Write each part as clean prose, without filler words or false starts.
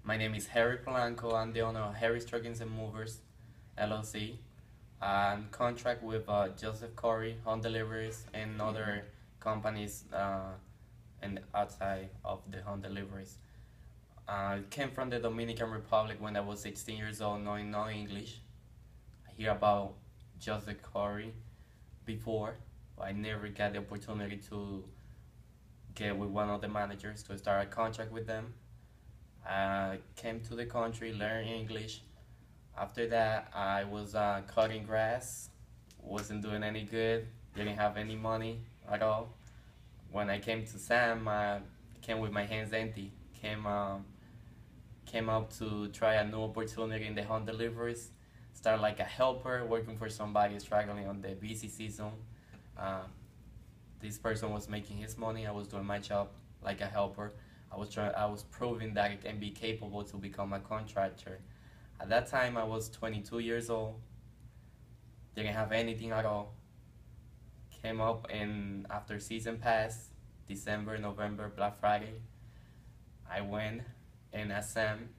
My name is Harry Polanco. I'm the owner of Harry's Truckings and Movers, LLC. I'm contract with Joseph Cory, home deliveries, and other companies and outside of the home deliveries. I came from the Dominican Republic when I was 16 years old, knowing no English. I hear about Joseph Cory before, but I never got the opportunity to get with one of the managers to start a contract with them. I came to the country, learned English. After that, I was cutting grass, wasn't doing any good, didn't have any money at all. When I came to Sam, I came with my hands empty. Came up to try a new opportunity in the home deliveries. Start like a helper, working for somebody struggling on the busy season. Uh, this person was making his money. I was doing my job like a helper. I was proving that I can be capable to become a contractor. At that time, I was 22 years old. Didn't have anything at all. Came up and after season pass, December, November, Black Friday, I went and asked Sam,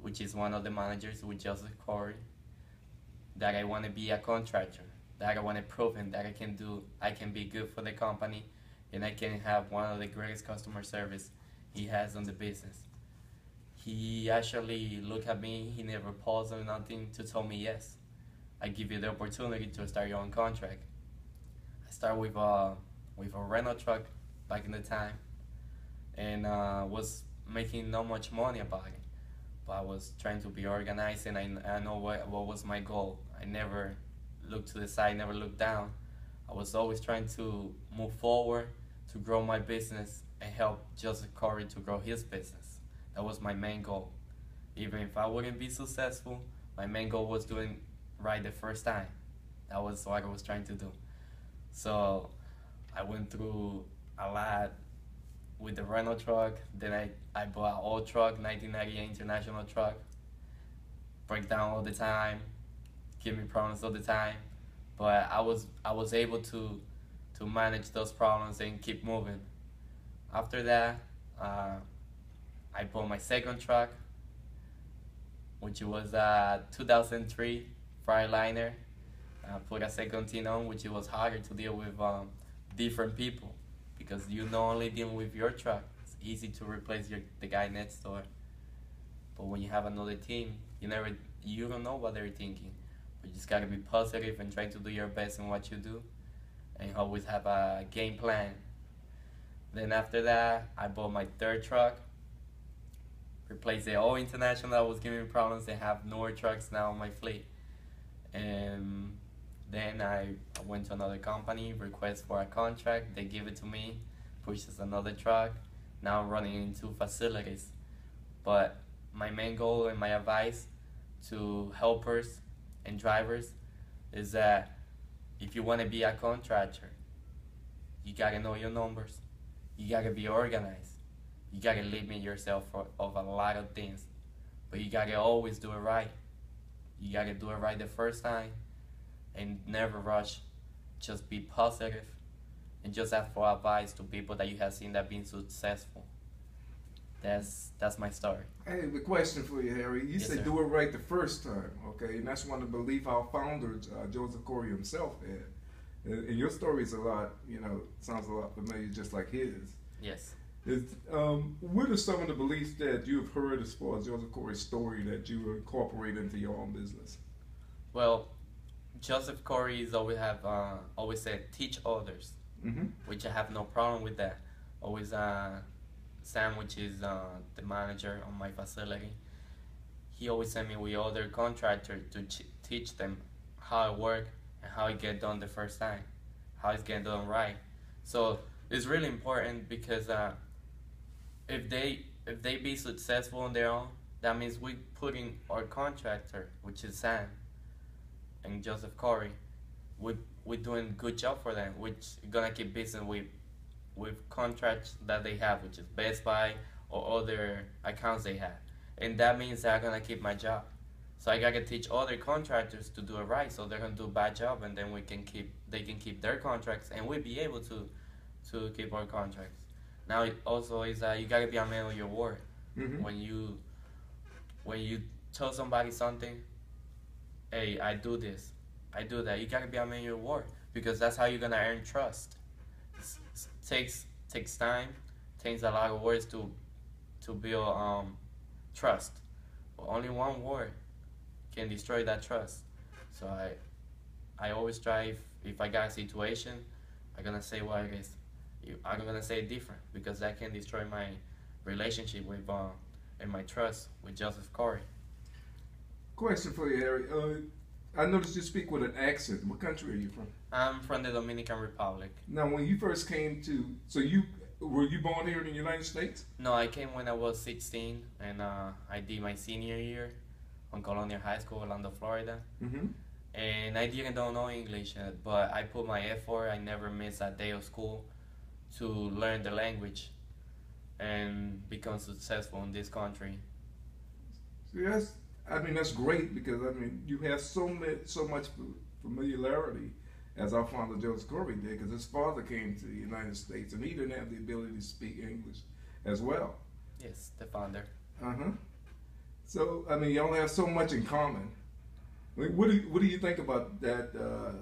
which is one of the managers with Joseph Cory, that I want to be a contractor, that I want to prove him that I can be good for the company, and I can have one of the greatest customer service he has on the business. He actually looked at me, he never paused or nothing to tell me yes. I give you the opportunity to start your own contract. I start with a rental truck back in the time and was making not much money about it. But I was trying to be organized and I know what was my goal. I never looked to the side, never looked down. I was always trying to move forward, to grow my business and help Joseph Cory to grow his business. That was my main goal. Even if I wouldn't be successful, my main goal was doing right the first time. That was what I was trying to do. So I went through a lot with the rental truck. Then I bought an old truck, 1998 International truck. Break down all the time, give me problems all the time. But I was able to manage those problems and keep moving. After that, I bought my second truck, which was a 2003 Freightliner. I put a second tin on, which it was harder to deal with different people because you not only deal with your truck. It's easy to replace the guy next door, but when you have another team, you don't know what they're thinking. But you just gotta be positive and try to do your best in what you do, and always have a game plan. Then after that, I bought my third truck, replaced the old International that was giving me problems, and have newer trucks now on my fleet. And then I went to another company, request for a contract, they give it to me, purchase another truck. Now I'm running in two facilities. But my main goal and my advice to helpers and drivers is that if you want to be a contractor, you gotta know your numbers. You gotta be organized. You gotta limit yourself of a lot of things. But you gotta always do it right. You gotta do it right the first time and never rush. Just be positive and just ask for advice to people that you have seen that been successful. That's my story. Hey, the question for you, Harry. You Yes, said sir. do it right the first time, okay? And that's one of the belief our founder, Joseph Cory himself had. And your story is a lot, sounds a lot familiar, just like his. Yes. What are some of the beliefs that you've heard as far as Joseph Cory's story that you incorporate into your own business? Well, Joseph Cory is always said teach others, Mm-hmm. which I have no problem with that. Always Sam, which is the manager on my facility, he always sent me with other contractors to teach them how it work and how it get done the first time, how it's get done right. So it's really important because if they be successful on their own, that means we putting our contractor, which is Sam and Joseph Cory, we doing good job for them, which gonna keep business with contracts that they have, which is Best Buy or other accounts they have, and that means that I'm gonna keep my job. So I gotta teach other contractors to do it right, so they're gonna do a bad job, and then they can keep their contracts, and we'll be able to keep our contracts. Now it also is that you gotta be a man of your word. Mm-hmm. When you when you tell somebody something, hey, I do this, I do that. You gotta be a man of your word because that's how you're gonna earn trust. Takes time, takes a lot of words to build trust. But only one word can destroy that trust. So I always try if I got a situation, I'm gonna say what it is. I'm gonna say it different because that can destroy my relationship with and my trust with Joseph Cory. Question for you, Harry. I noticed you speak with an accent. What country are you from? I'm from the Dominican Republic. Now, when you first came to, so you were you born here in the United States? No, I came when I was 16 and I did my senior year on Colonial High School, Orlando, Florida. Mm-hmm. And I didn't don't know English, but I put my effort. I never missed a day of school to learn the language and become successful in this country. See, I mean, that's great because I mean, you have so much familiarity as our father Joseph Cory did, because his father came to the United States and he didn't have the ability to speak English as well. Yes, the founder. Uh huh. So I mean, y'all have so much in common. What do you think about that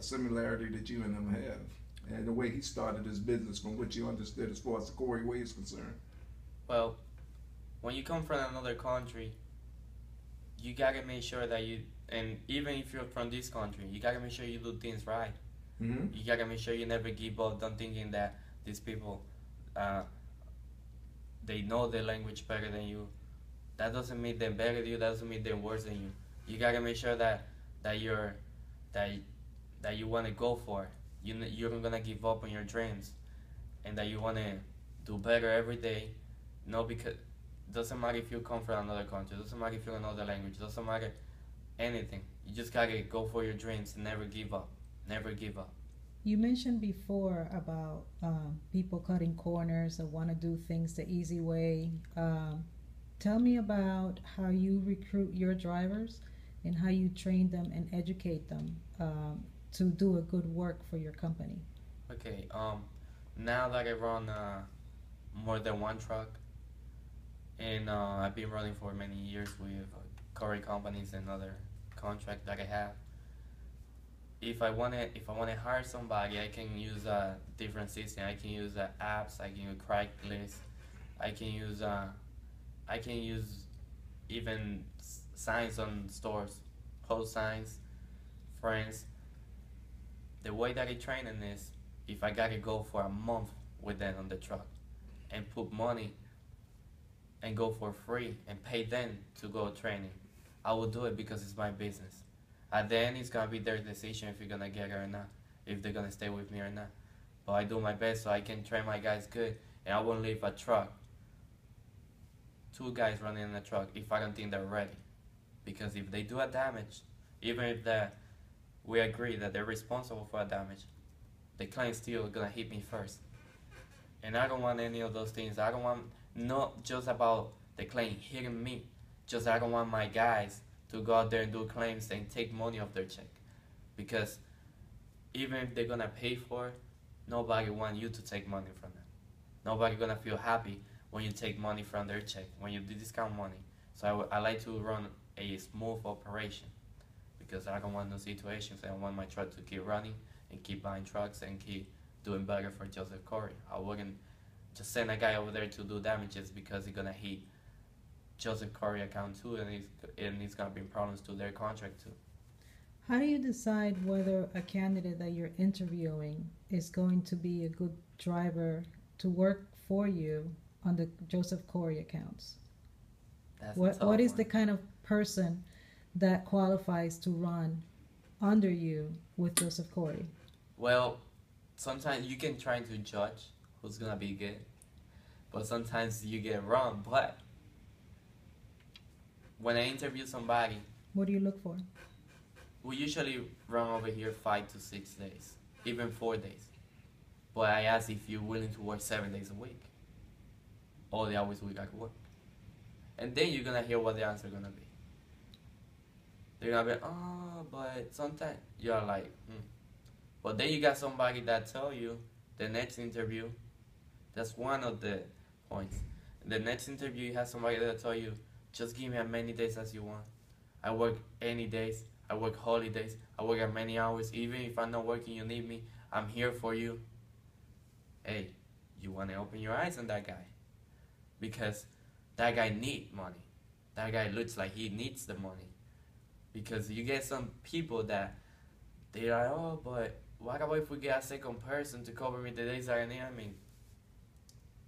similarity that you and him have, and the way he started his business, from what you understood as far as the Cory way is concerned? Well, when you come from another country, you gotta make sure that and even if you're from this country, you gotta make sure you do things right. Mm-hmm. You gotta make sure you never give up. Don't thinking that these people, they know the language better than you. That doesn't mean they're better than you. That doesn't mean they're worse than you. You gotta make sure that you're that you want to go for. You're not gonna give up on your dreams, and that you wanna do better every day. No, because doesn't matter if you come from another country. Doesn't matter if you know the language. Doesn't matter anything. You just gotta go for your dreams and never give up. Never give up. You mentioned before about people cutting corners or want to do things the easy way. Tell me about how you recruit your drivers and how you train them and educate them to do a good work for your company. Okay. Now that I run more than one truck, and I've been running for many years with Cory companies and other contracts that I have. If I wanna hire somebody, I can use a different system. I can use apps. I can use Craigslist. I can use even signs on stores, post signs, friends. The way that I train in this, if I gotta go for a month with them on the truck, and put money, and go for free and pay them to go training, I will do it because it's my business. At the end, it's gonna be their decision if you're gonna get it or not, if they're gonna stay with me or not. But I do my best so I can train my guys good, and I won't leave a truck, two guys running in a truck, if I don't think they're ready. Because if they do a damage, even if we agree that they're responsible for a damage, the client still gonna hit me first. And I don't want any of those things. I don't want, not just about the claim hitting me, just I don't want my guys to go out there and do claims and take money off their check. Because even if they're gonna pay for it, nobody want you to take money from them. Nobody gonna feel happy when you take money from their check, when you do discount money. So I like to run a smooth operation because I don't want no situations. I want my truck to keep running and keep buying trucks and keep doing better for Joseph Cory. I wouldn't just send a guy over there to do damages because he's gonna hit Joseph Cory account too, and he's gonna bring problems to their contract too. How do you decide whether a candidate that you're interviewing is going to be a good driver to work for you on the Joseph Cory accounts? What is the kind of person that qualifies to run under you with Joseph Cory? Well, sometimes you can try to judge who's gonna be good, but sometimes you get wrong. But when I interview somebody, what do you look for? we usually run over here 5 to 6 days, even 4 days. But I ask if you're willing to work 7 days a week, all the hours we got to work, and then you're gonna hear what the answer gonna be. They're gonna be, oh, but sometimes you're like, But then you got somebody that tell you the next interview. That's one of the points. In the next interview, you have somebody that tell you, Just give me as many days as you want. I work any days. I work holidays. I work as many hours. Even if I'm not working, you need me. I'm here for you. Hey, you want to open your eyes on that guy, because that guy need money. That guy looks like he needs the money. Because you get some people that they're like, oh, but what about if we get a second person to cover me the days I need? I mean,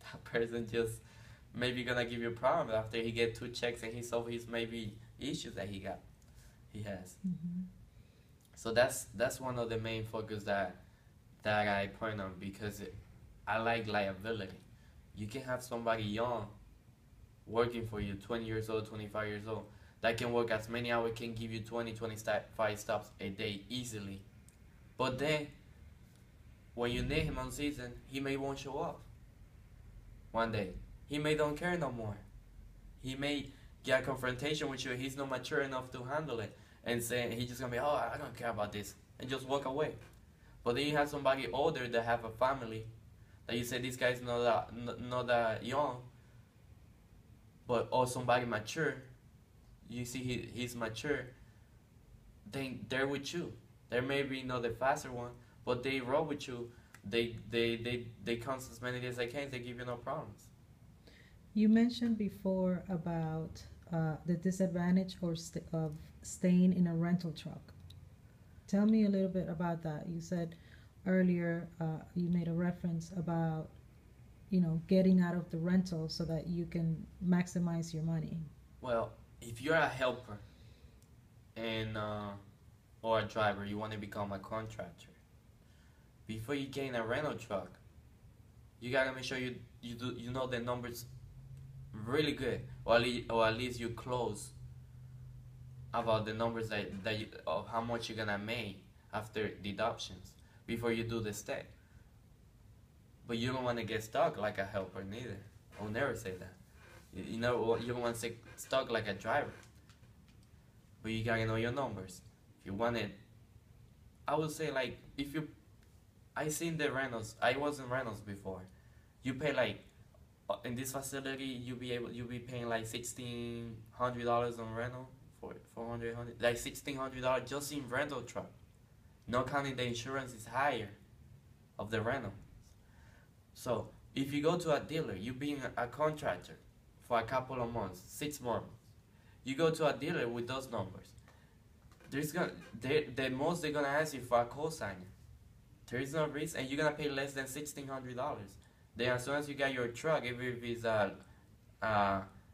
that person just maybe gonna give you a problem after he get 2 checks and he solve his maybe issues that he has. Mm-hmm. So that's one of the main focus that I point on, because I like liability. You can have somebody young working for you, 20 years old, 25 years old, that can work as many hours, can give you 20, 25 stops a day easily. But then, when you need him on season, he may won't show up one day. He may don't care no more. He may get a confrontation with you. He's not mature enough to handle it. And say, he's just going to be, oh, I don't care about this. And just walk away. But then you have somebody older that have a family, that you say this guy's not that young, but or somebody mature, you see he's mature, then they're with you. They may be not the faster one, but they roll with you. They come as many days as they can. They give you no problems. You mentioned before about the disadvantage of staying in a rental truck. Tell me a little bit about that. You said earlier, you made a reference about, getting out of the rental so that you can maximize your money. Well, if you're a helper and or a driver, you want to become a contractor. Before you get in a rental truck, you gotta make sure you know the numbers really good, or at least you close about the numbers that you, of how much you're gonna make after deductions before you do the step. But you don't want to get stuck like a helper neither. I'll never say that. You don't want to stay stuck like a driver. But you gotta know your numbers. If you want it, I would say, like, if you, I seen the rentals. I was in rentals before. You pay like in this facility, you be paying like $1,600 on rental for 400, like $1,600 just in rental truck. No counting the insurance is higher of the rental. So if you go to a dealer, you being a contractor for a couple of months, 6 months, you go to a dealer with those numbers. The most they're gonna ask you for a cosigner. There is no risk, and you're gonna pay less than $1,600. Then as soon as you get your truck, even if it's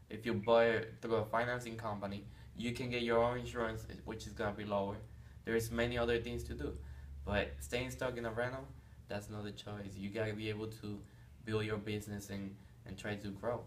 if you buy it through a financing company, you can get your own insurance, which is gonna be lower. There's many other things to do, but staying stuck in a rental, that's not a choice. You gotta be able to build your business and try to grow.